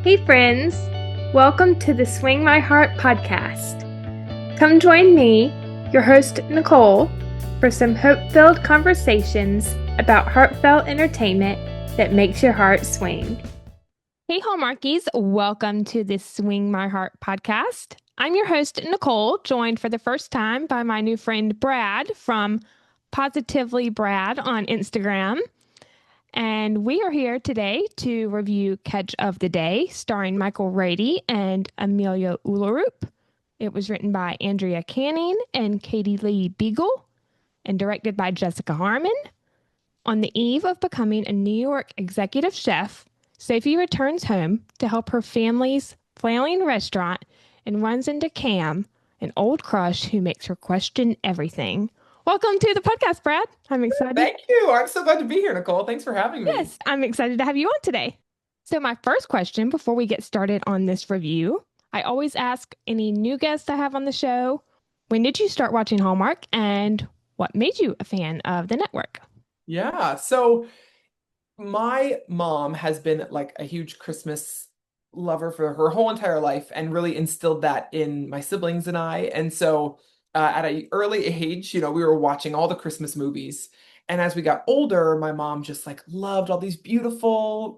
Hey, friends! Welcome to the Swing My Heart podcast. Come join me, your host, Nicole, for some hope filled conversations about heartfelt entertainment that makes your heart swing. Hey, Hallmarkies! Welcome to the Swing My Heart podcast. I'm your host, Nicole, joined for the first time by my new friend, Brad, from Positively Brad on Instagram. And we are here today to review Catch of the Day, starring Michael Rady and Amelia Ullerup. It was written by Andrea Canning and Katie Lee Beagle and directed by Jessica Harmon. On the eve of becoming a New York executive chef, Sophie returns home to help her family's flailing restaurant and runs into Cam, an old crush who makes her question everything. Welcome to the podcast, Brad. I'm excited. Thank you. I'm so glad to be here, Nicole. Thanks for having me. Yes, I'm excited to have you on today. So, my first question before we get started on this review, I always ask any new guests I have on the show, when did you start watching Hallmark and what made you a fan of the network? Yeah. So my mom has been like a huge Christmas lover for her whole entire life and really instilled that in my siblings and I. And so at an early age, we were watching all the Christmas movies. And as we got older, my mom just like loved all these beautiful,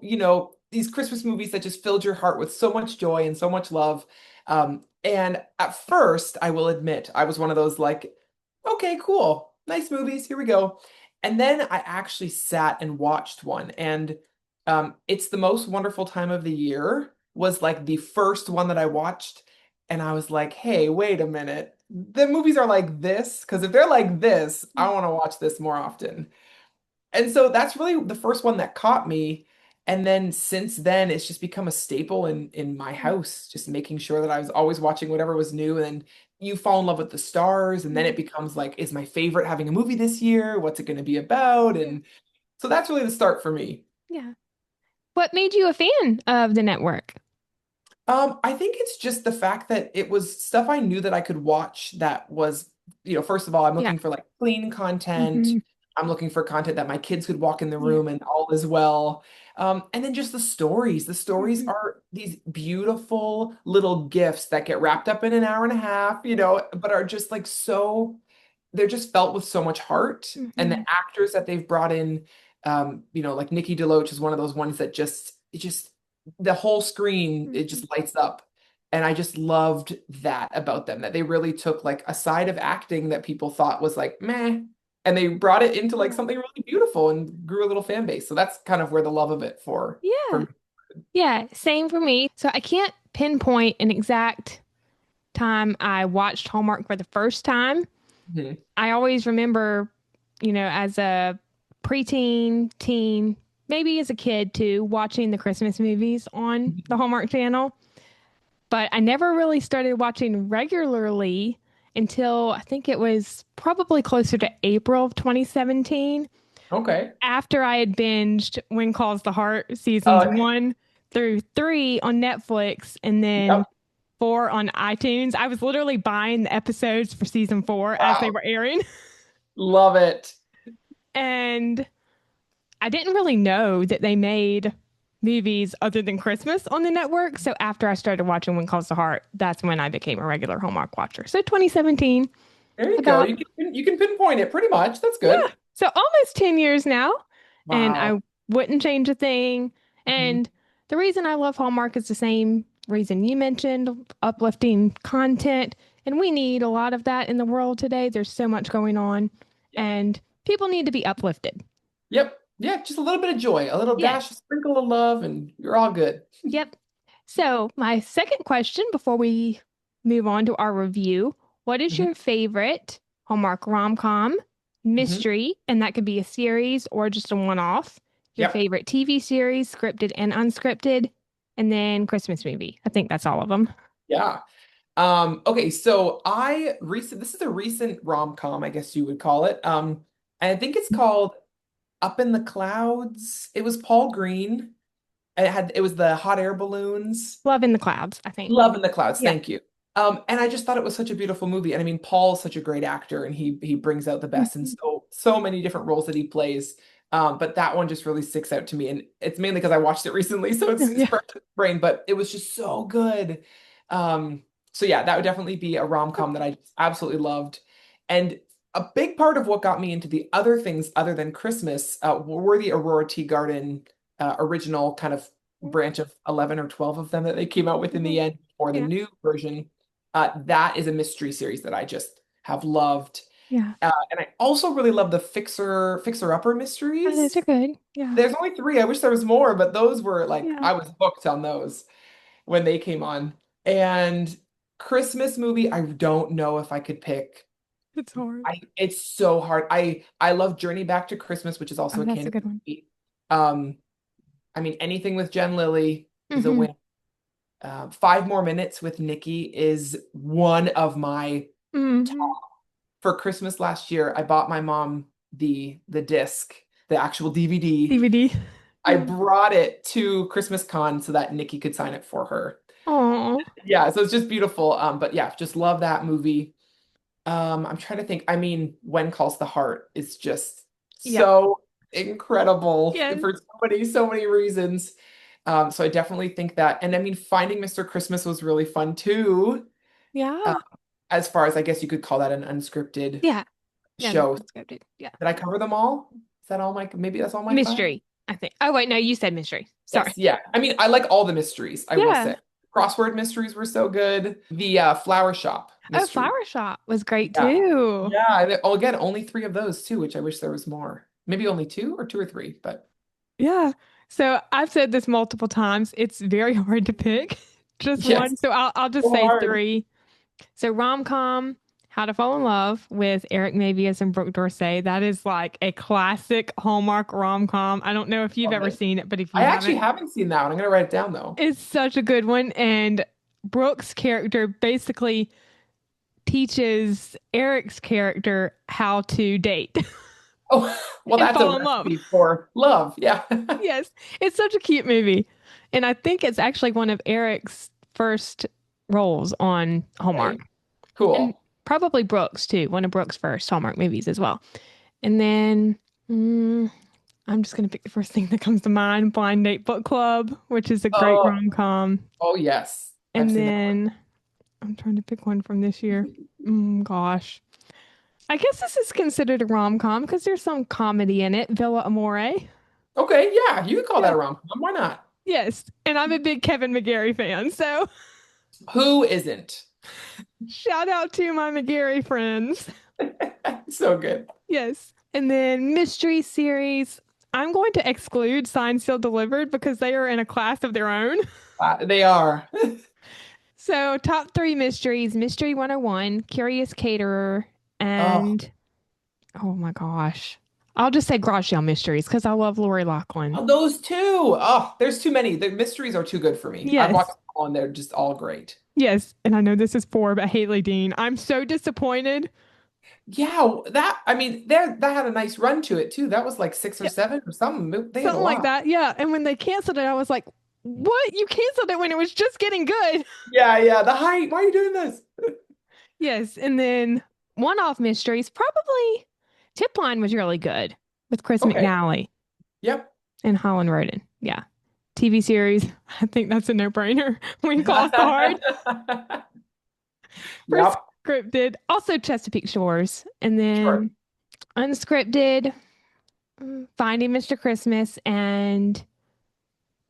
these Christmas movies that just filled your heart with so much joy and so much love. And at first, I will admit, I was one of those like, okay, cool, nice movies, here we go. And then I actually sat and watched one, and it's the most wonderful time of the year was like the first one that I watched, and I was like, hey, wait a minute. The movies are like this, because if they're like this, I want to watch this more often. And so that's really the first one that caught me. And then since then, it's just become a staple in my house, just making sure that I was always watching whatever was new. And then you fall in love with the stars, and then it becomes like, is my favorite having a movie this year? What's it going to be about? Yeah. And so that's really the start for me. Yeah. What made you a fan of the network? I think it's just the fact that it was stuff I knew that I could watch that was, first of all, I'm Yeah. looking for like clean content. Hmm. I'm looking for content that my kids could walk in the Yeah. room and all is well. And then just the stories. The stories Hmm. are these beautiful little gifts that get wrapped up in an hour and a half, but are just like they're just felt with so much heart. And the Hmm. actors that they've brought in, like Nikki DeLoach is one of those ones that the whole screen, it Hmm. just lights up. And I just loved that about them, that they really took like a side of acting that people thought was like meh, and they brought it into like Yeah. something really beautiful and grew a little fan base. So that's kind of where the love of it for Yeah. me. Yeah. Same for me. So I can't pinpoint an exact time I watched Hallmark for the first time. Mhm. I always remember, as a preteen, teen, maybe as a kid too, watching the Christmas movies on the Hallmark Channel. But I never really started watching regularly until I think it was probably closer to April of 2017 Okay. after I had binged When Calls the Heart seasons Okay. 1 through 3 on Netflix and then Yep. 4 on iTunes. I was literally buying the episodes for season 4 as they Wow. were airing. Love it. And I didn't really know that they made movies other than Christmas on the network. So after I started watching When Calls the Heart, that's when I became a regular Hallmark watcher. So 2017, There you go. about, You can pinpoint it pretty much. That's yeah, good. so almost 10 years now. And Wow. I wouldn't change a thing. Mhm. And the reason I love Hallmark is the same reason you mentioned, uplifting content. And we need a lot of that in the world today. There's so much going on, Yep. and people need to be uplifted. Yep. Yeah, just a little bit of joy, a little Yes. dash, a sprinkle of love, and you're all good. Yep. So, my second question before we move on to our review, what is Mhm. your favorite Hallmark rom-com, Mhm. mystery, and that could be a series or just a one-off, your Yep. favorite TV series, scripted and unscripted, and then Christmas movie. I think that's all of them. Yeah. Okay, so this is a recent rom-com, I guess you would call it. And I think it's called Up in the Clouds. It was Paul Green. And it was the hot air balloons. Love in the Clouds, I think. Love in the Clouds, Yeah. thank you. And I just thought it was such a beautiful movie. And I mean, Paul's such a great actor, and he brings out the best in Mhm. so many different roles that he plays. But that one just really sticks out to me, and it's mainly because I watched it recently, so Oh, it's yeah. fresh in the brain. But it was just so good. Um, so yeah, that would definitely be a rom-com that I just absolutely loved. And a big part of what got me into the other things other than Christmas were the Aurora Tea Garden original kind of branch of 11 or 12 of them that they came out with in the Mhm. end, or the Yeah. new version. That is a mystery series that I just have loved. Yeah. And I also really love the Fixer Upper Oh, those are mysteries. good. Yeah. There's only three. I wish there was more, but those were like Yeah. I was hooked on those when they came on. And Christmas movie, I don't know if I could pick. It's hard. It's so hard. I love Journey Back to Christmas, which is also Oh, a that's a Canadian good one. movie. Um, I mean, anything with Jen Lilly is a Hmm. win. 5 More Minutes with Nikki is one of my Hmm. for Christmas last year. I bought my mom the disc, the actual DVD. DVD. I Yeah. brought it to Christmas Con so that Nikki could sign it for her. Oh. Yeah, so it's just beautiful. But yeah, just love that movie. I'm trying to think. I mean, When Calls the Heart is just Yep. so incredible Yes. for so many reasons. So I definitely think that. And I mean, Finding Mr. Christmas was really fun too. Uh, Yeah. as far as I guess you could call that an unscripted Yeah. Yeah, that's show. unscripted. Yeah. Did I cover them all? Is that all my, maybe that's all my five? Mystery, I think. Oh, wait, no, you said mystery. Sorry. Yes, yeah. I mean, I like all the mysteries, I will say. Yeah. Crossword mysteries were so good. The Flower Shop Oh, mystery. Flower Shop was great Yeah. too. Yeah. Oh, again, only three of those too, which I wish there was more. Maybe only two or two or three, but Yeah. So I've said this multiple times. It's very hard to pick just yes, one. So I'll just so say hard. three. So rom-com, How to Fall in Love with Eric Mabius and Brooke Dorsey. That is like a classic Hallmark rom-com. I don't know if you've Love ever it. seen it, but if I you actually haven't, haven't seen that one. I'm gonna write it down though. it's such a good one. And Brooke's character basically teaches Eric's character how to date Oh, well, and that's a fall in love. recipe for love. Yeah. Yes, it's such a cute movie. And I think it's actually one of Eric's first roles on Okay. Hallmark. And Cool. probably Brooks too, one of Brooks' first Hallmark movies as well. And then I'm just gonna pick the first thing that comes to mind, Blind Date Book Club, which is a great Oh, rom-com. oh yes. I've And seen that then I'm trying to pick one from this year. Gosh. I guess this is considered a rom-com because there's some comedy in it. Villa Amore. Okay, yeah, you could call that Yeah. a rom-com. Why not? Yes. And I'm a big Kevin McGarry fan. So Who isn't? shout out to my McGarry friends. So good. Yes. And then mystery series. I'm going to exclude Signed, Sealed, Delivered because they are in a class of their own. They are. So, top three mysteries Mystery 101, Curious Caterer, Oh, and oh my gosh. I'll just say Garage Sale Mysteries because I love Lori Loughlin. oh, those two. Oh, there's too many. The mysteries are too good for me. I've watched Yes. them all and they're just all great. Yes. And I know this is poor, but Haley Dean. I'm so disappointed. Yeah, that I mean, there that had a nice run to it too. That was like six or Yeah, seven or something. They had a something like lot. that. Yeah. And when they canceled it, I was like, what? You canceled it when it was just getting good. Yeah, yeah. The height. Why are you doing this? Yes. And then one off mysteries, probably Tip Line was really good with Chris Okay. McNally Yep. and Holland Roden. Yeah. TV series, I think that's a no brainer. When Calls the Heart for Yep. scripted. Also Chesapeake Shores. And Sure. then unscripted, Finding Mr. Christmas and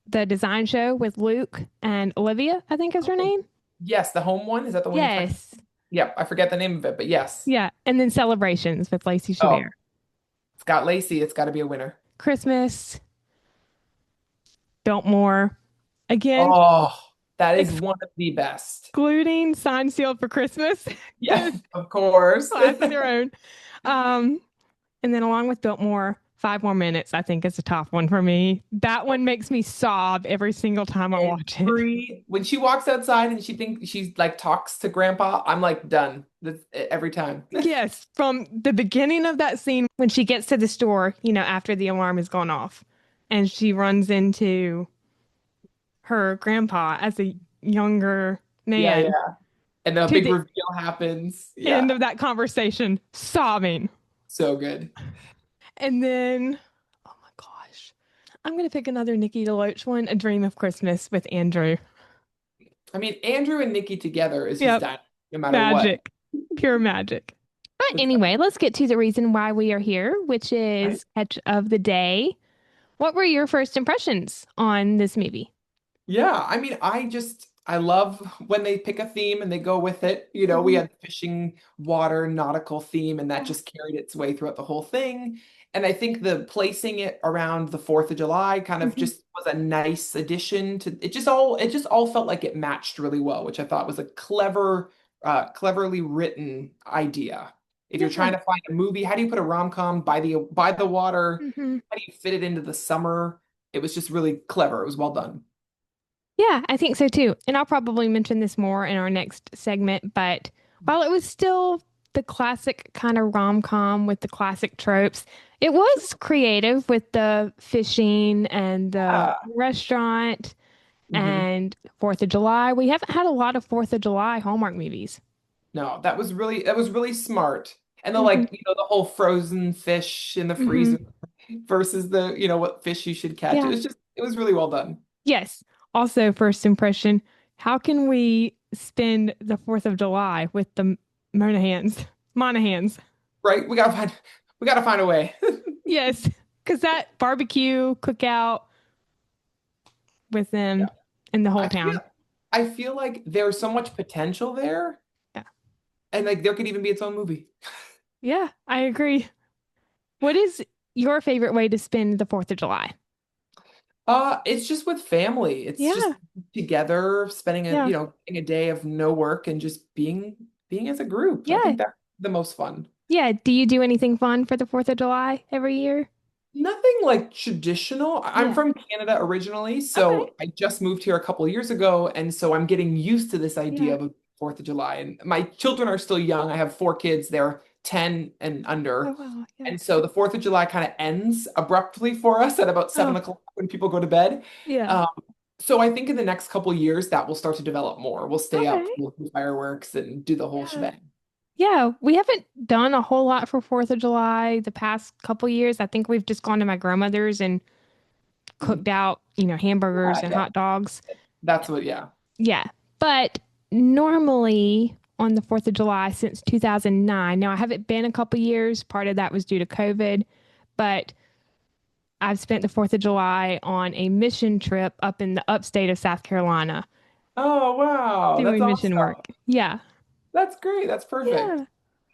the design show with Luke and Olivia, I think is her Oh, name. yes, the home one. Is that the one you're talking? Yes. Yep. I forget the name of it, but yes. Yeah. And then Celebrations with Lacey Oh, Chabert. it's got Lacey. It's got to be a winner. Christmas, Biltmore. Again, Oh, that is one of the best. excluding Signed Sealed for Christmas. Yeah, of course. Class of their own. Um, and then along with Biltmore, 5 More Minutes, I think is a top one for me. That one makes me sob every single time I watch it. When she walks outside and she thinks she like talks to grandpa, I'm like done. Every time. Yes, from the beginning of that scene when she gets to the store, after the alarm has gone off, and she runs into her grandpa as a younger Yeah, man yeah. And the to big the reveal happens. end Yeah. of that conversation, sobbing. So good. And then I'm gonna pick another Nikki DeLoach one, A Dream of Christmas with Andrew. I mean, Andrew and Nikki together is just Yep, dynamite, no matter what. magic, pure magic. But It's anyway, let's get to the reason why we are here, which right. is catch of the day. What were your first impressions on this movie? Yeah, I mean, I love when they pick a theme and they go with it. You know, we Hmm. had fishing, water, nautical theme, and that Yeah. just carried its way throughout the whole thing. And I think the placing it around the 4th of July kind of Hmm. just was a nice addition to it just all felt like it matched really well, which I thought was a cleverly written idea. If you're Yeah. trying to find a movie, how do you put a rom-com by the water? Hmm. How do you fit it into the summer? It was just really clever. It was well done. Yeah, I think so too. And I'll probably mention this more in our next segment, but while it was still the classic kind of rom-com with the classic tropes, it was creative with the fishing and the Yeah. restaurant Hmm. and 4th of July. We haven't had a lot of 4th of July Hallmark movies. No, that was really smart. And the Hmm. like, the whole frozen fish in the Hmm. freezer versus what fish you should catch. Yeah. It was really well done. Yes. Also, first impression, how can we spend the 4th of July with the Monahans? Monahans. Right? We gotta find a way. Yes, because that barbecue cookout with them Yeah. and the whole I feel town. I feel like there's so much potential there, Yeah. and like there could even be its own movie. Yeah, I agree. What is your favorite way to spend the 4th of July? It's just with family. It's just Yeah. together, spending Yeah. a day of no work and just being as a group. I Yeah. think that's the most fun. Yeah. Do you do anything fun for the 4th of July every year? Nothing like traditional. I'm Yeah. from Canada originally, Okay. so I just moved here a couple of years ago, and so I'm getting used to this Yeah. idea of a 4th of July. And my children are still young. I have 4 kids. They're 10 and Oh, under. wow. Yeah. And so the 4th of July kind of ends abruptly for us at about Oh, 7 o'clock when people go to bed. yeah. Um, so I think in the next couple of years that will start to develop more. We'll stay up, Okay. we'll do fireworks and do the whole Yeah. shebang. Yeah. We haven't done a whole lot for 4th of July the past couple years. I think we've just gone to my grandmother's and Mhm. cooked out, hamburgers and Yeah, hot dogs. that's what, yeah. Yeah. But normally on the 4th of July since 2009, now I haven't been a couple years. Part of that was due to COVID, but I've spent the 4th of July on a mission trip up in the upstate of South Carolina Oh, wow. That's doing mission awesome. work. Yeah. That's great. That's perfect. Yeah.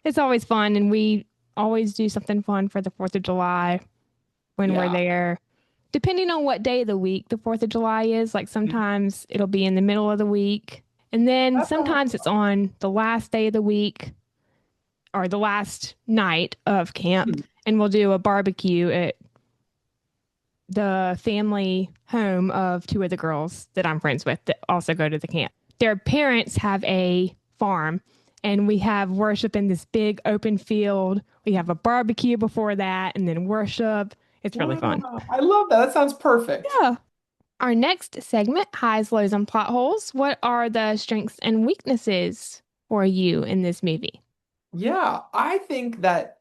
It's always fun. And we always do something fun for the 4th of July when we're Yeah. there. Depending on what day of the week the 4th of July is, like Mhm. sometimes it'll be in the middle of the week. And then That's sometimes it's awesome. on the last day of the week or the last night of camp. Hmm. And we'll do a barbecue at the family home of two of the girls that I'm friends with that also go to the camp. Their parents have a farm and we have worship in this big open field. We have a barbecue before that and then worship. It's really fun. Wow. I love that. That sounds perfect. Yeah. Our next segment, highs, lows, and plot holes. What are the strengths and weaknesses for you in this movie? Yeah. I think that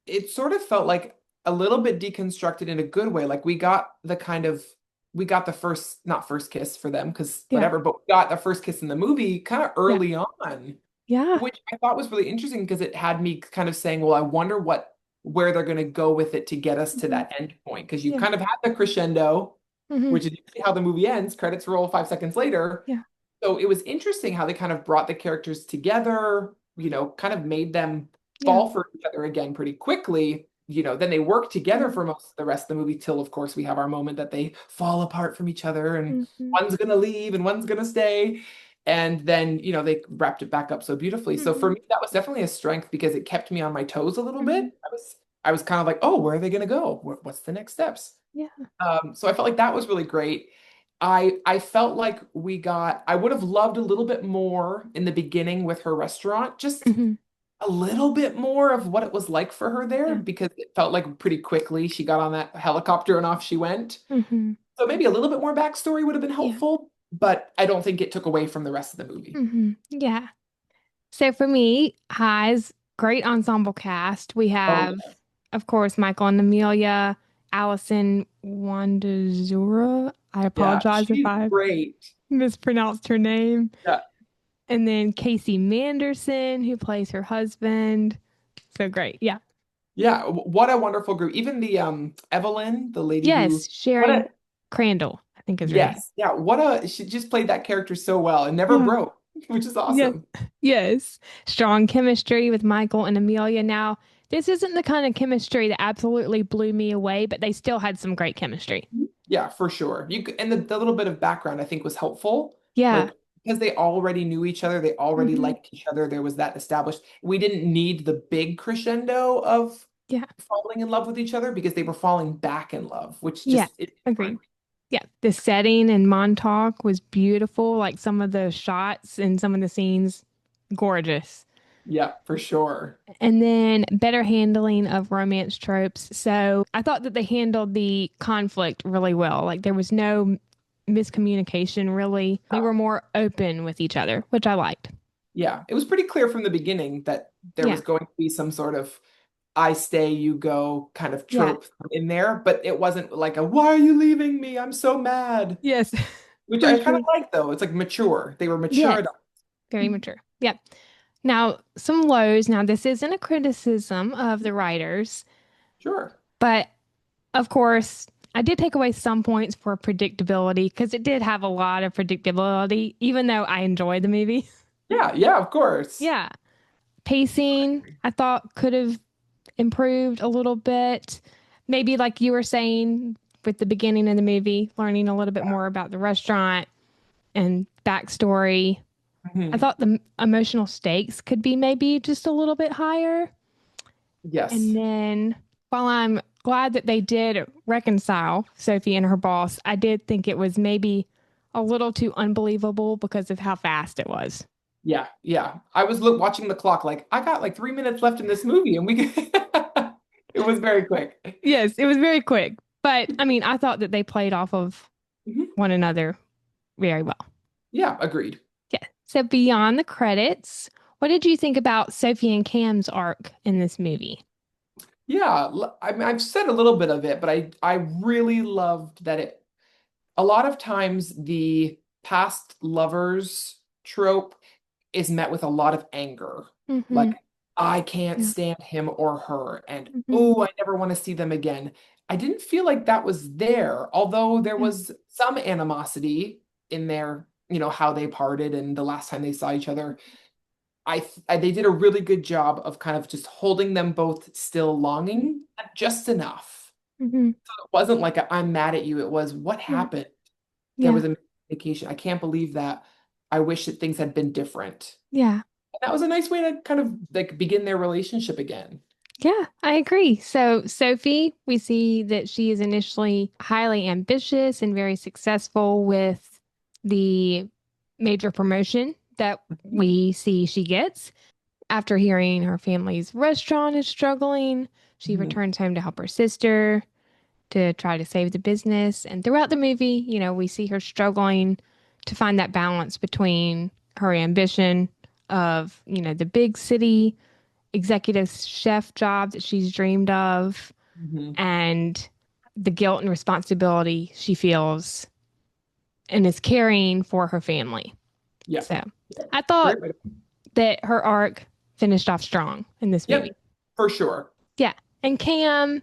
it sort of felt like a little bit deconstructed in a good way. Like we got the first, not first kiss for them, because Yeah. whatever, but we got the first kiss in the movie kind of Yeah. early on, Yeah. which I thought was really interesting because it had me kind of saying, well, I wonder where they're going to go with it to get us to Hmm. that end point. Because you Yeah. kind of had the crescendo, Hmm. which is usually how the movie ends, credits roll 5 seconds later. Yeah. So it was interesting how they kind of brought the characters together, kind of made them Yeah. fall for each other again pretty quickly. Then they work together Hmm. for most of the rest of the movie till, of course, we have our moment that they fall apart from each other and Hmm. one's gonna leave and one's gonna stay. And then, they wrapped it back up so beautifully. So for Hmm. me, that was definitely a strength because it kept me on my toes a little Hmm. bit. I was kind of like, oh, where are they gonna go? What's the next steps? Yeah. So I felt like that was really great. I felt like I would have loved a little bit more in the beginning with her restaurant, just Hmm. a little bit more of what it was like for her there Yeah. because it felt like pretty quickly she got on that helicopter and off she went. Hmm. So maybe a little bit more backstory would have been Yeah. helpful, but I don't think it took away from the rest of the movie. Yeah. So for me, highs, great ensemble cast. We Oh have, yeah. of course, Michael and Amelia, Allison Wandazura. I Yeah, apologize if she's I great. mispronounced her name. Yeah. And then Casey Manderson, who plays her husband. So great. Yeah. Yeah, what a wonderful group. Even the Evelyn, the lady who Yes, what Sharon a Crandall, I think is her name. yes. Yeah, what a she just played that character so well and never Yeah. broke, which is Yes. awesome. Yes. Strong chemistry with Michael and Amelia. Now, this isn't the kind of chemistry that absolutely blew me away, but they still had some great chemistry. Yeah, for sure. And the little bit of background I think was helpful. Yeah. Like because they already knew each other, they already Hmm. liked each other. There was that established. We didn't need the big crescendo of Yeah. falling in love with each other because they were falling back in love, which Yeah. just is Agreed. different. Yeah. The setting in Montauk was beautiful. Like some of the shots and some of the scenes, gorgeous. Yeah, for sure. And then better handling of romance tropes. So I thought that they handled the conflict really well. Like there was no miscommunication, really. They were more open with each other, which I liked. Yeah, it was pretty clear from the beginning that there Yeah. was going to be some sort of I stay, you go kind of Yeah. trope in there, but it wasn't like a why are you leaving me? I'm so mad. Yes, Which for I kind sure. of like though. It's like mature. They were mature Yes, adults. very mature. Yeah. Now, some lows. Now, this isn't a criticism of the writers, Sure. but of course, I did take away some points for predictability because it did have a lot of predictability, even though I enjoyed the movie. Yeah, yeah, of course. Yeah. Pacing, I thought could have improved a little bit. Maybe like you were saying with the beginning of the movie, learning a little bit more about the restaurant and backstory. I Mhm. thought the emotional stakes could be maybe just a little bit higher. And Yes. then while I'm glad that they did reconcile Sophie and her boss, I did think it was maybe a little too unbelievable because of how fast it was. Yeah, yeah. I was watching the clock like I got like 3 minutes left in this movie and we it was very quick. Yes, it was very quick. But I mean, I thought that they played off of Mhm. one another very well. Yeah, agreed. Yeah. So beyond the credits, what did you think about Sophie and Cam's arc in this movie? Yeah, I mean, I've said a little bit of it, but I really loved that a lot of times the past lovers trope is met with a lot of anger. Mm-hmm. Like, I can't Yeah. stand him or her, and Mm-hmm. oh, I never want to see them again. I didn't feel like that was there, although there Yeah. was some animosity in their, how they parted and the last time they saw each other. They did a really good job of kind of just holding them both still longing, just enough. Mm-hmm. It wasn't like I'm mad at you. It was what Yeah. happened. There Yeah. was a vacation. I can't believe that. I wish that things had been different. Yeah. That was a nice way to kind of like begin their relationship again. Yeah, I agree. So, Sophie, we see that she is initially highly ambitious and very successful with the major promotion that we see she gets. After hearing her family's restaurant is struggling, she Mhm. returns home to help her sister to try to save the business. And throughout the movie, we see her struggling to find that balance between her ambition of, the big city executive chef job that she's dreamed of Mhm. and the guilt and responsibility she feels and is carrying for her family. Yeah. So Yeah. I thought Great way to- that her arc finished off strong in this movie. Yep, for sure. Yeah. And Cam,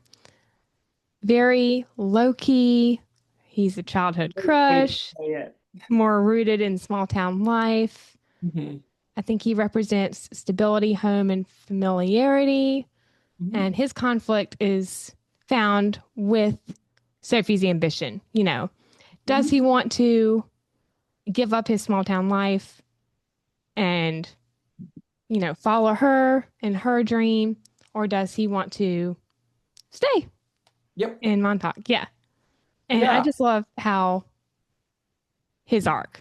very low key. He's a childhood Great way to crush, say it. more rooted in small town life. Mhm. I think he represents stability, home, and familiarity. Mhm. And his conflict is found with Sophie's ambition. Does Mhm. he want to give up his small town life and, follow her and her dream? Or does he want to stay Yep. in Montauk? Yeah. And I Yeah. just love how his arc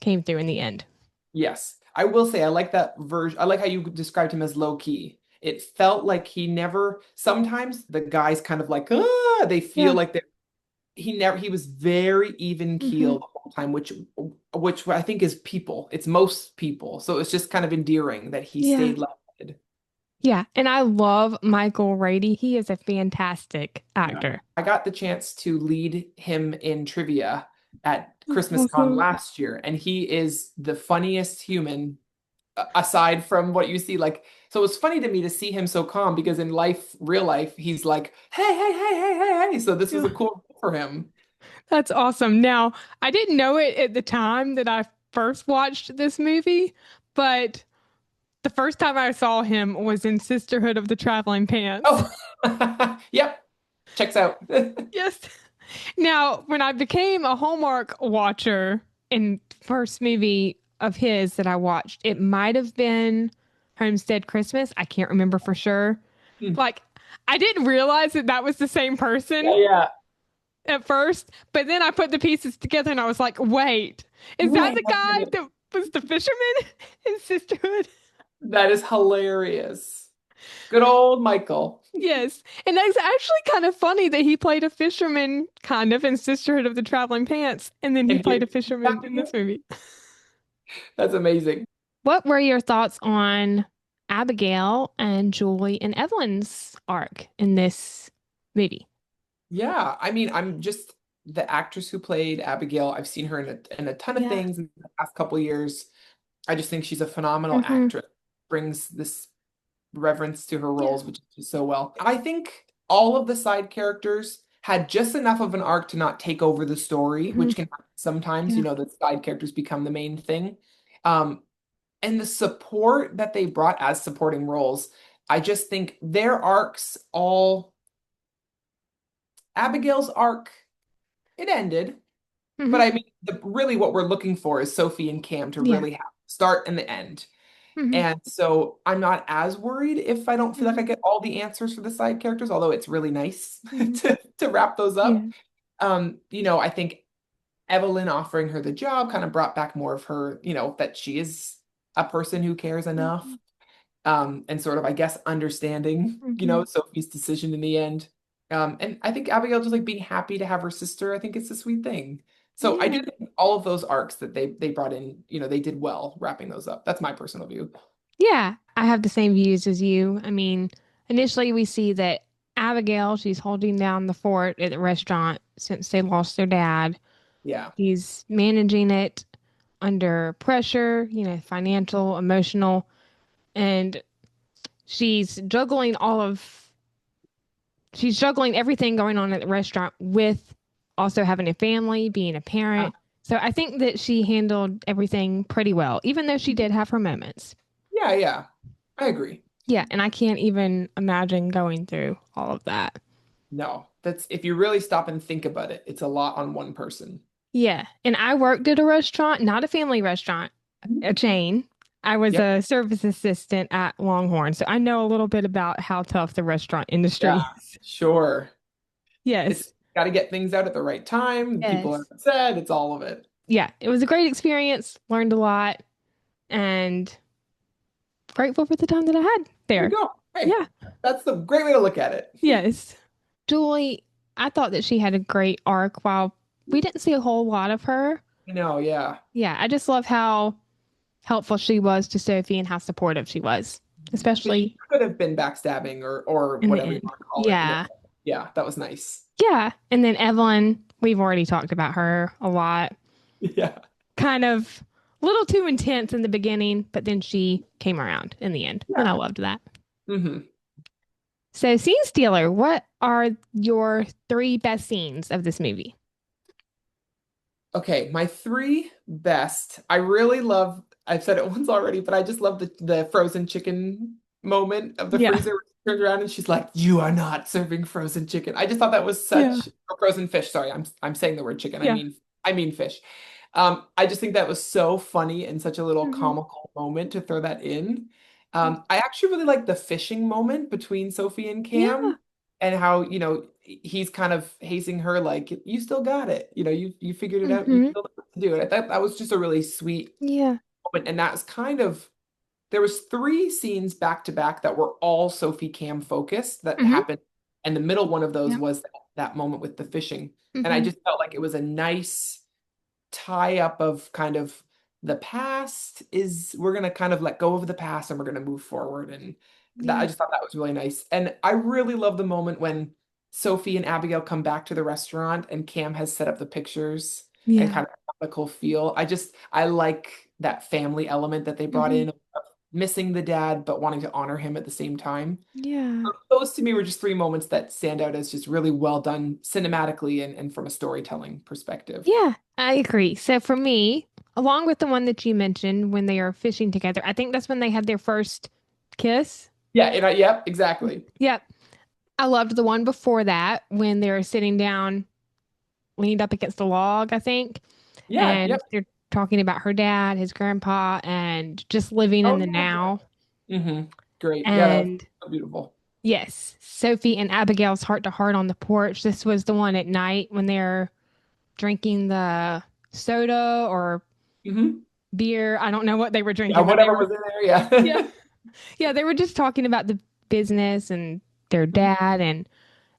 came through in the end. Yes. I will say I like that version. I like how you described him as low key. It felt like he never, sometimes the guys kind of like, they feel Yeah. like he was very even Hmm. keel the whole time, which I think is people. It's most people. So it's just kind of endearing that he Yeah. stayed level-headed. Yeah, and I love Michael Rady. He is a fantastic Yeah. actor. I got the chance to lead him in trivia at That's Christmas Con awesome. last year, and he is the funniest human aside from what you see. Like, so it was funny to me to see him so calm because in life, real life, he's like, hey, hey, hey, hey, hey, hey. So this was Yeah. a cool role for him. That's awesome. Now, I didn't know it at the time that I first watched this movie, but the first time I saw him was in Sisterhood of the Traveling Pants. Oh, yep, checks out. Yes. Now, when I became a Hallmark watcher in first movie of his that I watched, it might have been Homestead Christmas. I can't remember for sure. Like, I didn't realize that that was the same Yeah, person yeah. at first, but then I put the pieces together and I was like, wait, is that Wait the a guy minute. that was the fisherman in Sisterhood? That is hilarious. Good old Michael. Yes. And that's actually kind of funny that he played a fisherman kind of in Sisterhood of the Traveling Pants, and then he And played here, a fisherman in this movie. that's amazing. What were your thoughts on Abigail and Julie and Evelyn's arc in this movie? Yeah, I mean, I'm just the actress who played Abigail. I've seen her in a ton of Yeah. things in the past couple years. I just think she's a phenomenal Hmm. actress. Brings this reverence to her Yeah. roles, which is so well. I think all of the side characters had just enough of an arc to not take over the story, Hmm. which can happen sometimes, Yeah. the side characters become the main thing. Um, and the support that they brought as supporting roles, I just think their arcs all Abigail's arc, it ended. But Hmm. I mean, really what we're looking for is Sophie and Cam to Yeah. really have the start and the end. Hmm. And so I'm not as worried if I don't feel like I Hmm. get all the answers for the side characters, although it's really nice Hmm. to wrap those up. Yeah. I think Evelyn offering her the job kind of brought back more of her, that she is a person who cares enough, Hmm. and sort of, I guess, understanding, Hmm. Sophie's decision in the end. And I think Abigail just like being happy to have her sister, I think it's a sweet thing. So I do Yeah. think all of those arcs that they brought in, they did well wrapping those up. That's my personal view. Yeah. I have the same views as you. I mean, initially we see that Abigail, she's holding down the fort at the restaurant since they lost their dad. Yeah. She's managing it under pressure, financial, emotional, and she's juggling she's juggling everything going on at the restaurant with also having a family, being a Uh, parent. So I think that she handled everything pretty well, even though she did have her moments. yeah, yeah. I agree. Yeah, and I can't even imagine going through all of that. No, that's if you really stop and think about it, it's a lot on one person. Yeah, and I worked at a restaurant, not a family restaurant, a chain. I was Yep. a service assistant at Longhorn, so I know a little bit about how tough the restaurant Yeah, industry is. sure. It's Yes. got to get things out at the right time. People are Yes. upset. It's all of it. Yeah, it was a great experience, learned a lot, and grateful for the time that I had There you there. go. Hey, Yeah. that's the great way to look at it. Yes. Julie, I thought that she had a great arc while we didn't see a whole lot of her. No, yeah. Yeah, I just love how helpful she was to Sophie and how supportive she was, But she especially could have been backstabbing or in the whatever you end. want to call it. Yeah. Yeah, that was nice. Yeah. And then Evelyn, we've already talked about her a lot. Yeah. Kind of a little too intense in the beginning, but then she came around in the end. And I Yeah. loved that. Hmm. So, Scene Stealer, what are your three best scenes of this movie? Okay, my three best. I really love, I've said it once already, but I just love the frozen chicken moment of the Yeah. freezer where she turns around and she's like, "You are not serving frozen chicken." I just thought that was Yeah. such or frozen fish. Sorry, I'm saying the word chicken. I Yeah. mean I mean fish. I just think that was so funny and such a little Hmm. comical moment to throw that in. I actually really like the fishing moment between Sophie and Yeah. Cam and how, he's kind of hazing her like, you still got it. You figured it out. You Hmm. still know what to do it. I thought that was just a really sweet Yeah. moment. And that was kind of there was three scenes back to back that were all Sophie Cam focused that Hmm. happened. And the middle one of those Yeah. was that moment with the fishing. And I Hmm. just felt like it was a nice tie up of kind of the past is we're gonna kind of let go of the past and we're gonna move forward. And that I Yeah. just thought that was really nice. And I really love the moment when Sophie and Abigail come back to the restaurant and Cam has set up the pictures and Yeah. kind of comical feel. I like that family element that they brought Hmm. in, of missing the dad but wanting to honor him at the same time. Yeah. Those to me were just three moments that stand out as just really well done cinematically and from a storytelling perspective. Yeah, I agree. So for me, along with the one that you mentioned when they are fishing together, I think that's when they had their first kiss. Yeah, yep, exactly. Yep. I loved the one before that when they're sitting down, leaned up against a log, I think, Yeah, and yep. they're talking about her dad, his grandpa, and just living in Oh the yeah, now. yeah. Great. Yeah, that was And so beautiful. yes, Sophie and Abigail's heart to heart on the porch. This was the one at night when they're drinking the soda or Hmm. beer. I don't know what they were Yeah, drinking, but they whatever were, was in there, yeah. yeah. Yeah, they were just talking about the business and their dad, and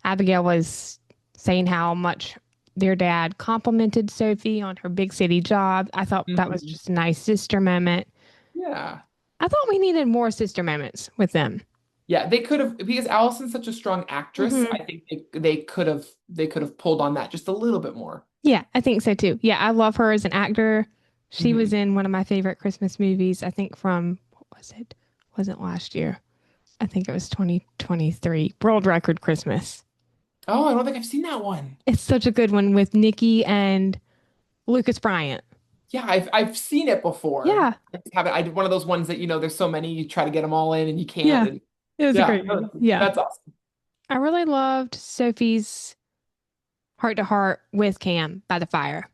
Abigail was saying how much their dad complimented Sophie on her big city job. I thought that was Mhm. just a nice sister moment. Yeah. I thought we needed more sister moments with them. Yeah, they could have because Allison's such a strong actress. Hmm. I think they could have pulled on that just a little bit more. Yeah, I think so too. Yeah, I love her as an actor. She was Hmm. in one of my favorite Christmas movies, I think from, what was it? Wasn't last year. I think it was 2023. World Record Christmas. Oh, I don't think I've seen that one. It's such a good one with Nikki and Lucas Bryant. Yeah, I've seen it before. Yeah, I just haven't. I did one of those ones that there's so many you try to get them all in and you can't. yeah. And It was a yeah, great movie. no, Yeah. that's awesome. I really loved Sophie's heart to heart with Cam by the fire.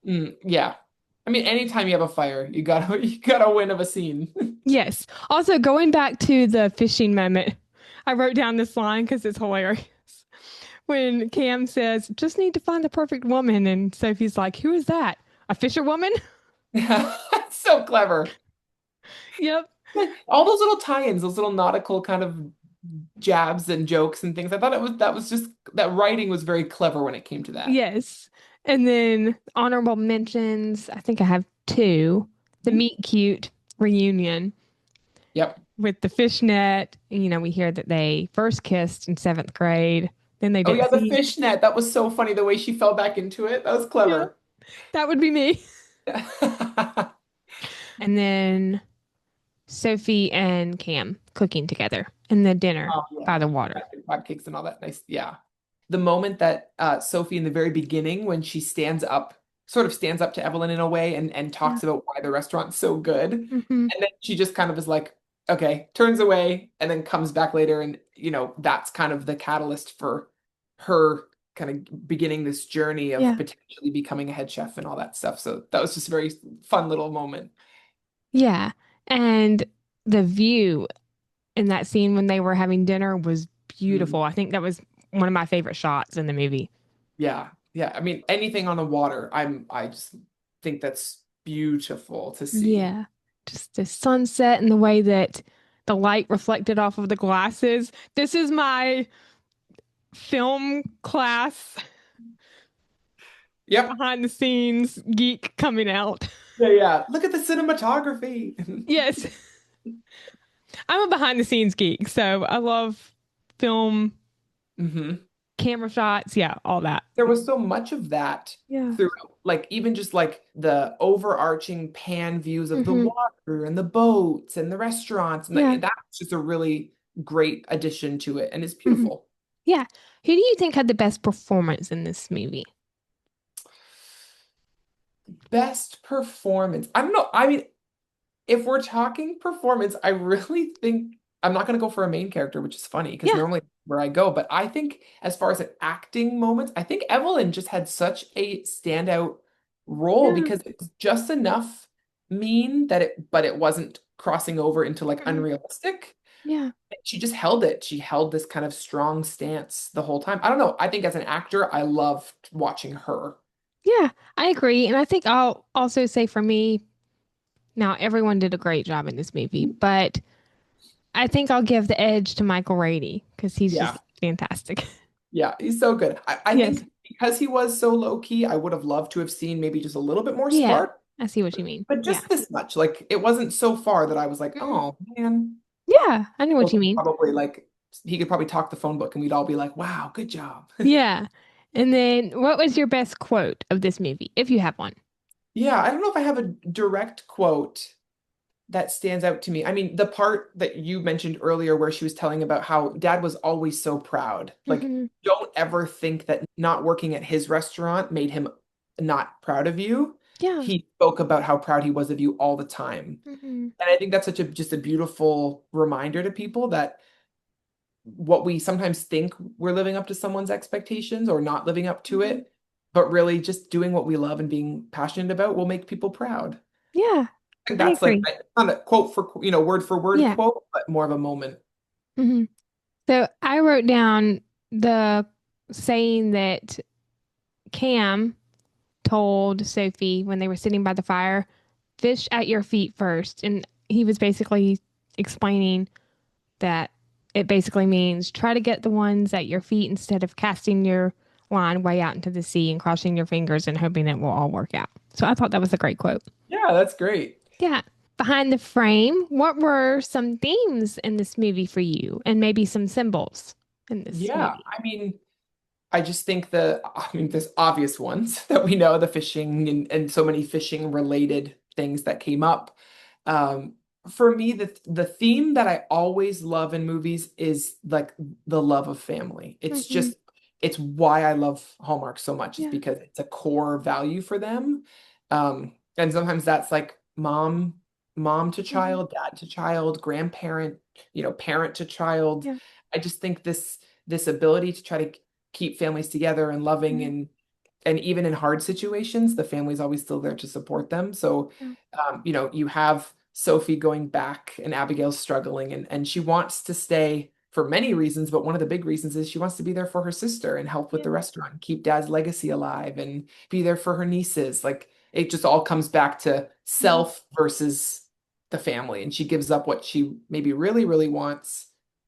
Yeah, I mean, anytime you have a fire, you gotta you gotta win of a scene. Yes. Also, going back to the fishing moment, I wrote down this line because it's hilarious. When Cam says, just need to find the perfect woman, and Sophie's like, who is that? A fisherwoman? Yeah, so clever. Yep. All those little tie-ins, those little nautical kind of jabs and jokes and things. I thought that was just that writing was very clever when it came to that. Yes. And then honorable mentions, I think I have two. The Mhm. meet cute reunion Yep. with the fishnet. We hear that they first kissed in seventh grade. Then they Oh didn't yeah, the see. fishnet. That was so funny the way she fell back into it. That was Yeah, clever. that would be me. And then Sophie and Cam cooking together in the dinner Oh yeah. by the water. Crab cakes and all that nice. Yeah. The moment that Sophie in the very beginning when she sort of stands up to Evelyn in a way and Yeah. talks about why the restaurant's so good. Hmm. And then she just kind of is like, okay, turns away and then comes back later. And, that's kind of the catalyst for her kind of beginning this journey of Yeah. potentially becoming a head chef and all that stuff. So that was just a very fun little moment. Yeah. And the view in that scene when they were having dinner was Mm. beautiful. I think that was one of my favorite shots in the movie. Yeah. Yeah. I mean, anything on the water, I just think that's beautiful to see. Yeah. Just the sunset and the way that the light reflected off of the glasses. This is my film class Yep. behind the scenes geek coming out. Yeah, yeah. Look at the cinematography. Yes. I'm a behind the scenes geek, so I love film, Hmm. camera shots, yeah, all that. There was so much of that Yeah. throughout, like even just like the overarching pan views of the Hmm. water and the boats and the restaurants, and Yeah. that's just a really great addition to it, and it's Hmm. beautiful. Yeah. Who do you think had the best performance in this movie? Best performance. I don't know. I mean, if we're talking performance, I really think I'm not going to go for a main character, which is funny because Yeah. normally where I go, but I think as far as an acting moments, I think Evelyn just had such a standout role Yeah. because it was just enough mean but it wasn't crossing over into like Hmm. unrealistic. Yeah. She just held it. She held this kind of strong stance the whole time. I don't know. I think as an actor, I loved watching her. Yeah. I agree. And I think I'll also say for me, now everyone did a great job in this movie, but I think I'll give the edge to Michael Rady because he's Yeah. just fantastic. Yeah, he's so good. I Yes. think because he was so low key, I would have loved to have seen maybe just a little bit more Yeah. spark, I see what you mean. but Yeah. just this much. Like it wasn't so far that I was like, Hmm. oh man. Yeah, I know what you He'll mean. probably like he could probably talk the phone book and we'd all be like, wow, good job. Yeah. And then what was your best quote of this movie, if you have one? Yeah, I don't know if I have a direct quote that stands out to me. I mean, the part that you mentioned earlier where she was telling about how dad was always so proud. Like, Hmm. don't ever think that not working at his restaurant made him not proud of you. Yeah. He spoke about how proud he was of you all the time. Hmm. And I think that's such a just a beautiful reminder to people that what we sometimes think we're living up to someone's expectations or not living up to Hmm. it, but really just doing what we love and being passionate about will make people proud. Yeah, I think I that's like agree. not a quote for, word for word Yeah. quote, but more of a moment. Hmm. So I wrote down the saying that Cam told Sophie when they were sitting by the fire, fish at your feet first. And he was basically explaining that it basically means try to get the ones at your feet instead of casting your line way out into the sea and crossing your fingers and hoping it will all work out. So I thought that was a great quote. Yeah, that's great. Yeah. Behind the frame, what were some themes in this movie for you and maybe some symbols in this Yeah, movie? I mean, I mean, there's obvious ones that we know, the fishing and so many fishing related things that came up. Um, for me, the theme that I always love in movies is like the love of family. Hmm. It's why I love Hallmark so much, is Yeah. because it's a core value for them. And sometimes that's like mom to Hmm. child, dad to child, grandparent, parent to child. Yeah. I just think this ability to try to keep families together and loving, Hmm. and even in hard situations, the family's always still there to support them. So, Yeah. you have Sophie going back and Abigail's struggling, and she wants to stay for many reasons, but one of the big reasons is she wants to be there for her sister and help with Yeah. the restaurant, keep dad's legacy alive, and be there for her nieces. Like it just all comes back to Hmm. self versus the family, and she gives up what she maybe really, really wants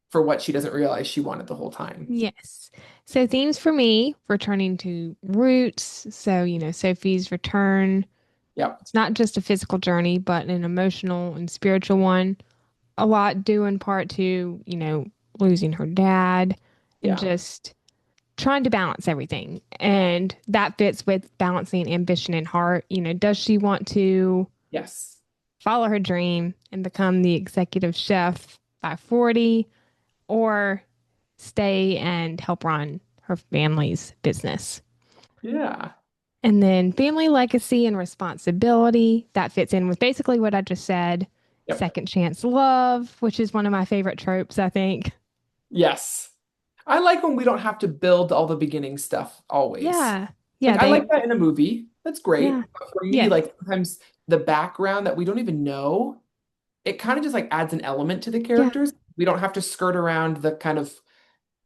for what she doesn't realize she wanted the whole time. Yes. So themes for me, returning to roots. So, Sophie's return. Yep. It's not just a physical journey, but an emotional and spiritual one. A lot due in part to, losing her dad and Yeah. just trying to balance everything. And that fits with balancing ambition and heart. Does she want to Yes. follow her dream and become the executive chef by 40 or stay and help run her family's business? Yeah. And then family legacy and responsibility, that fits in with basically what I just said. Yep. Second chance love, which is one of my favorite tropes, I think. Yes. I like when we don't have to build all the beginning stuff always. Yeah. Like Yeah, I like that in a movie. That's yeah. great. But for me, Yes. like sometimes the background that we don't even know, it kind of just like adds an element to the Yeah. characters. We don't have to skirt around the kind of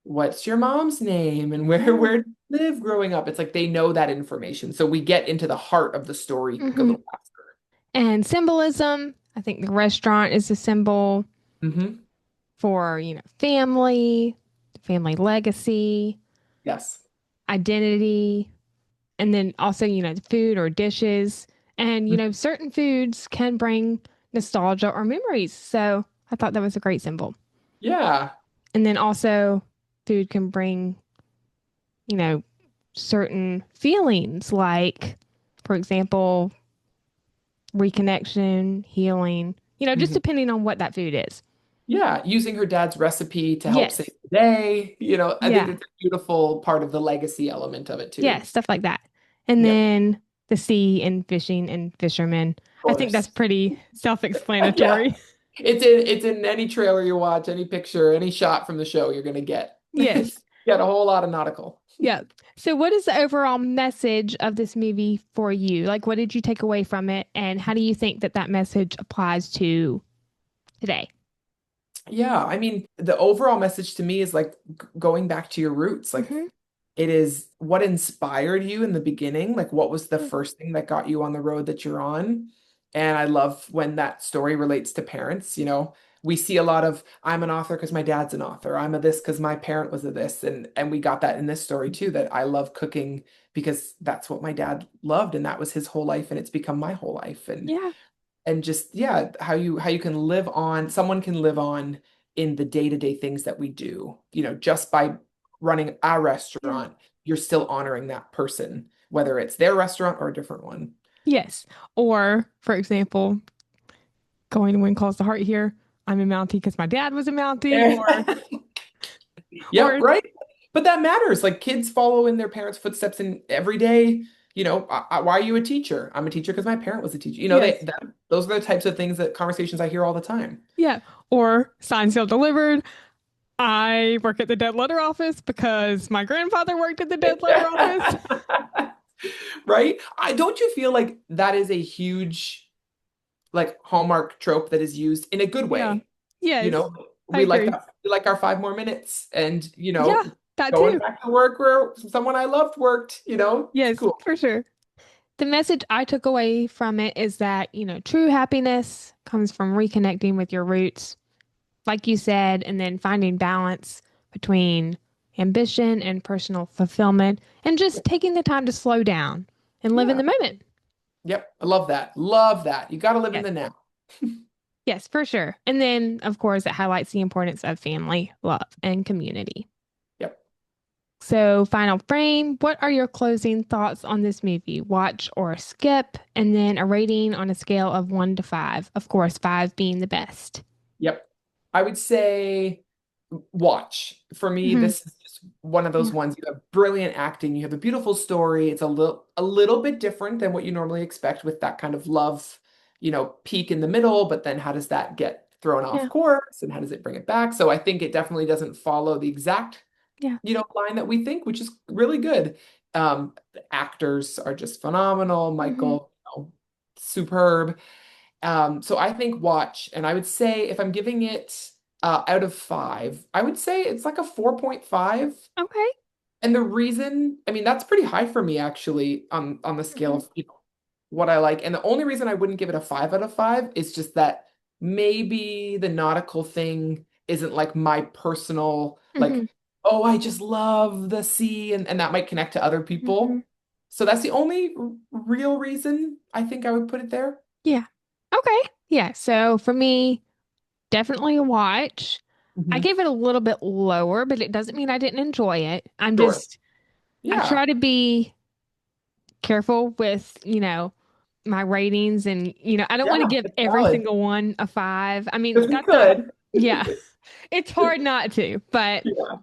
what's your mom's name and where Yeah. where did you live growing up. It's like they know that information. So we get into the heart of the story like a Hmm. little faster. And symbolism, I think the restaurant is a symbol Hmm. for, family legacy, Yes. identity, and then also, the food or dishes. And, certain foods can bring nostalgia or memories. So I thought that was a great symbol. Yeah. And then also, food can bring, you know, certain feelings like, for example, reconnection, healing, just Mhm. depending on what that food is. Yeah, using her dad's recipe to help save Yes. the day. I think Yeah. it's a beautiful part of the legacy element of it Yeah. too. Stuff like that. And Yep, of then the sea and fishing and fishermen. I think that's course. pretty self Yeah. explanatory. It's in any trailer you watch, any picture, any shot from the show you're gonna get. Yes. Get a whole lot of nautical. Yeah. So, what is the overall message of this movie for you? Like, what did you take away from it? And how do you think that that message applies to today? Yeah, I mean, the overall message to me is like going back to your roots. Like Mm-hmm. it is what inspired you in the beginning. Like what was the Yeah. first thing that got you on the road that you're on? And I love when that story relates to parents. We see a lot of I'm an author because my dad's an author. I'm a this because my parent was a this. And we got that in this story too, that I love cooking because that's what my dad loved and that was his whole life and it's become my whole life. And Yeah. and just yeah, how you can live on, someone can live on in the day-to-day things that we do. Just by running a Yeah. restaurant, you're still honoring that person, whether it's their restaurant or a different one. Yes. Or, for example, going to Win Calls the Heart here. I'm a Mountie because my dad was a Mountie, Yep, or right. But that matters. Like kids follow in their parents' footsteps in every day. Why are you a teacher? I'm a teacher because my parent was a teacher. yes, Those are the types of things that conversations I hear all the time. yeah, or signed, sealed, delivered. I work at the dead letter office because my grandfather worked at the dead letter office. Right? I don't you feel like that is a huge like Hallmark trope that is used in a good Yeah. way? You Yes, know, I we like agree. that. We like our 5 more minutes, and Yeah, that going too. back to work where someone I loved worked. It's Yes, cool. for sure. The message I took away from it is that, true happiness comes from reconnecting with your roots, like you said, and then finding balance between ambition and personal fulfillment and just taking the time to slow down and live in Yeah. the moment. Yep. I love that. Love that. You got to live in Yes. the now. Yes, for sure. And then, of course, it highlights the importance of family, love, and community. Yep. So, final frame, what are your closing thoughts on this movie? Watch or skip? And then a rating on a scale of 1 to 5. Of course, 5 being the best. Yep. I would say watch. For me, Hmm. this is just one of those Yeah. ones. You have brilliant acting, you have a beautiful story. It's a little bit different than what you normally expect with that kind of love, peak in the middle, but then how does that get thrown off Yeah. course and how does it bring it back? So I think it definitely doesn't follow the exact, Yeah. line that we think, which is really good. The actors are just phenomenal. Hmm. Michael, superb. So I think watch, and I would say if I'm giving it out of 5, I would say it's like a 4.5. Okay. And the reason, I mean, that's pretty high for me actually on the scale Hmm. of what I like. And the only reason I wouldn't give it a 5 out of 5 is just that maybe the nautical thing isn't like my personal Hmm. like, oh, I just love the sea, and that might connect to other Hmm. people. So that's the only real reason I think I would put it there. Yeah. Okay. Yeah. So for me, definitely a watch. I Mhm. gave it a little bit lower, but it doesn't mean I didn't enjoy it. Sure. I Yeah. try to be careful with, my ratings and, I don't want to Yeah, give it's every valid. single one a 5. I mean, Because we that's a, could. yeah, it's hard not to, but Yeah,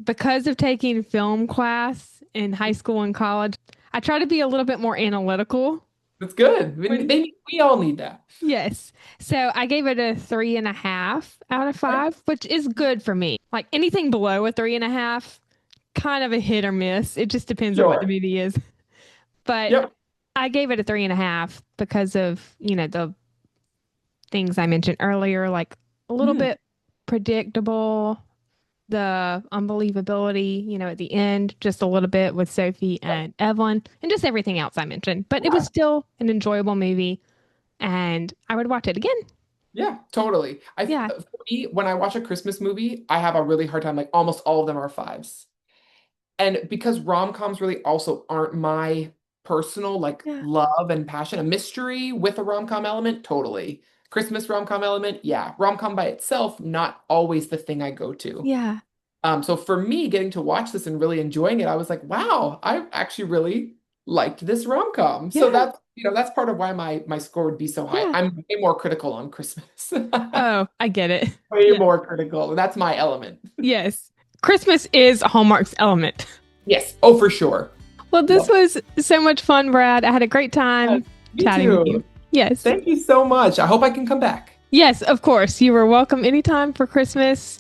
because of taking film class in high school and college, I try to be a little bit more analytical. it's good. When, We all need that. yes. So I gave it a 3.5 out of 5, which is good for me. Like anything below a 3.5, kind of a hit or miss. It just depends on what the Sure. movie is. But Yep. I gave it a 3.5 because of, the things I mentioned earlier, like a little Mhm. bit predictable, the unbelievability, at the end, just a little bit with Sophie Yep. and Evelyn, and just everything else I mentioned. But it was Yeah. still an enjoyable movie, and I would watch it again. Yeah, totally. Yeah. For me, when I watch a Christmas movie, I have a really hard time. Like almost all of them are 5s. And because rom-coms really also aren't my personal like Yeah. love and passion, a mystery with a rom-com element, totally. Christmas rom-com element, yeah. Rom-com by itself, not always the thing I go to. Yeah. So for me, getting to watch this and really enjoying it, I was like, wow, I actually really liked this rom-com. So Yeah. that's part of why my score would be so high. Yeah. I'm way more critical on Christmas. Oh, I get it. Way Yeah. more critical. That's my element. Yes. Christmas is Hallmark's element. Yes. Oh, for sure. Well, this Love was so much fun, Brad. I had a great it. time Me chatting with you. too. Yes. Thank you so much. I hope I can come back. Yes, of course. You were welcome anytime for Christmas.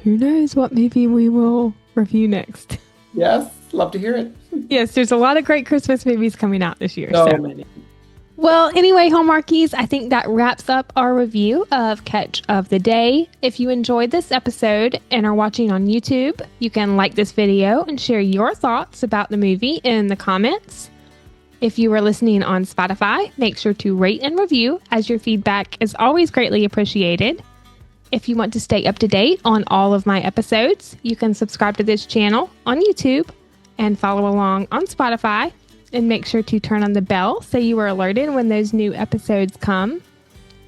Who knows what movie we will review next? Yes. Love to hear it. Yes, there's a lot of great Christmas movies coming out this year. So many. Well, anyway, Hallmarkies, I think that wraps up our review of Catch of the Day. If you enjoyed this episode and are watching on YouTube, you can like this video and share your thoughts about the movie in the comments. If you are listening on Spotify, make sure to rate and review, as your feedback is always greatly appreciated. If you want to stay up to date on all of my episodes, you can subscribe to this channel on YouTube and follow along on Spotify. and make sure to turn on the bell so you are alerted when those new episodes come.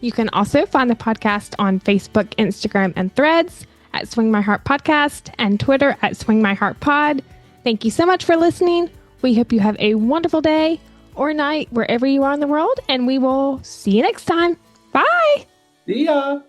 You can also find the podcast on Facebook, Instagram, and Threads at Swing My Heart Podcast and Twitter at Swing My Heart Pod. Thank you so much for listening. We hope you have a wonderful day or night wherever you are in the world, and we will see you next time. Bye. See ya.